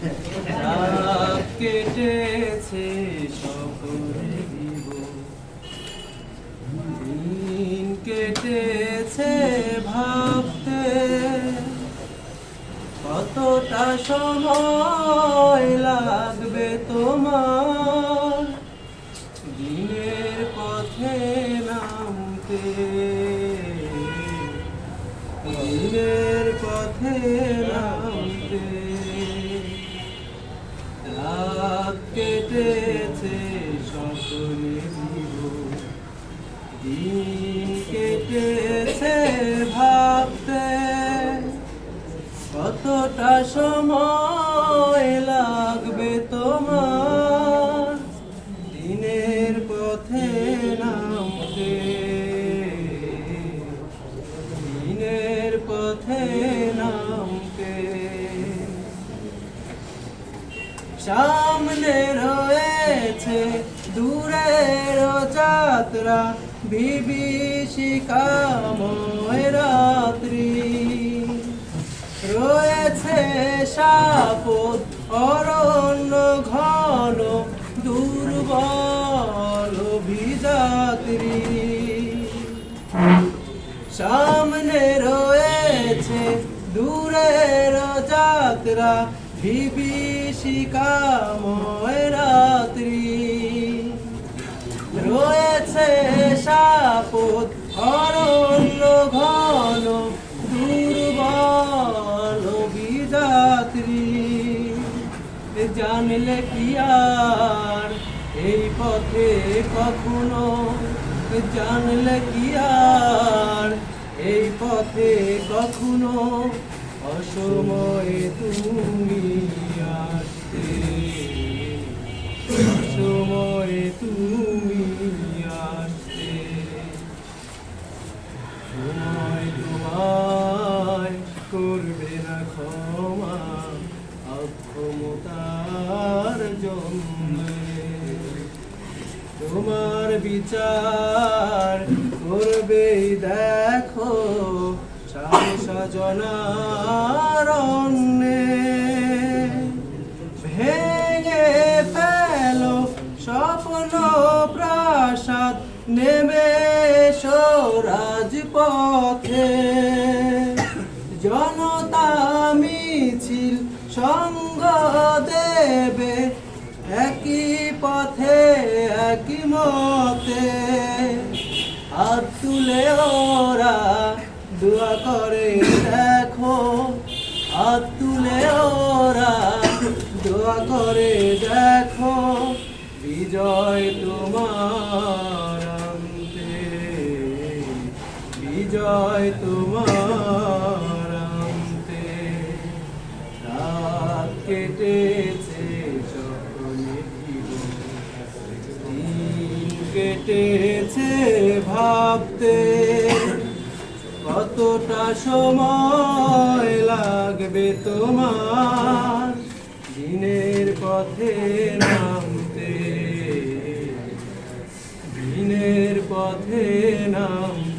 রাত কেটেছে সকলে জীবন, দিন কেটেছে ভাবতে কতটা সময় লাগবে তোমার দিনের পথে নামতে, দিনের পথে নামতে। রাত কেটেছে সকলে জীবন, দিন কেটেছে ভাবতে কতটা সময় লাগবে তোমার দিনের পথে নামতে, দিনের পথে নামতে। সামনে রয়েছে দূরের যাত্রা, বিভীষিকাময় রাত্রি, রয়েছে শাপদ অরণ্য ঘন, দুর্বল অভিযাত্রী। সামনে রয়েছে দূরের যাত্রা, বিভীষিকাময় রাত্রি, রয়েছে শাপদ অরণ্য ঘন, দুর্বল অভিযাত্রী। জানলে কি আর এই পথে কখনো, জানলে কি আর এই পথে কখনো অসময়ে তুমি আসতে, অসময়ে তুমি আসতে। সময় তোমায় করবে না ক্ষমা অক্ষমতার জন্যে, তোমার বিচার করবেই দেখো সাজনার অন্যে। ভেঙে ফেলো স্বপ্ন প্রাসাদ, নেমে এসো রাজপথে, জনতা মিছিল সঙ্গ দেবে একই পথে একই মতে। হাত তুলে ওরা দোয়া করে দেখো, হাত তুলে ওরা দোয়া করে দেখো, বিজয় তোমার আনতে, বিজয় তোমার আনতে। রাত কেটেছে সকলে জীবন, দিন কেটেছে ভাবতে কতটা সময় লাগবে তোমার দিনের পথে নামতে, দিনের পথে নামতে।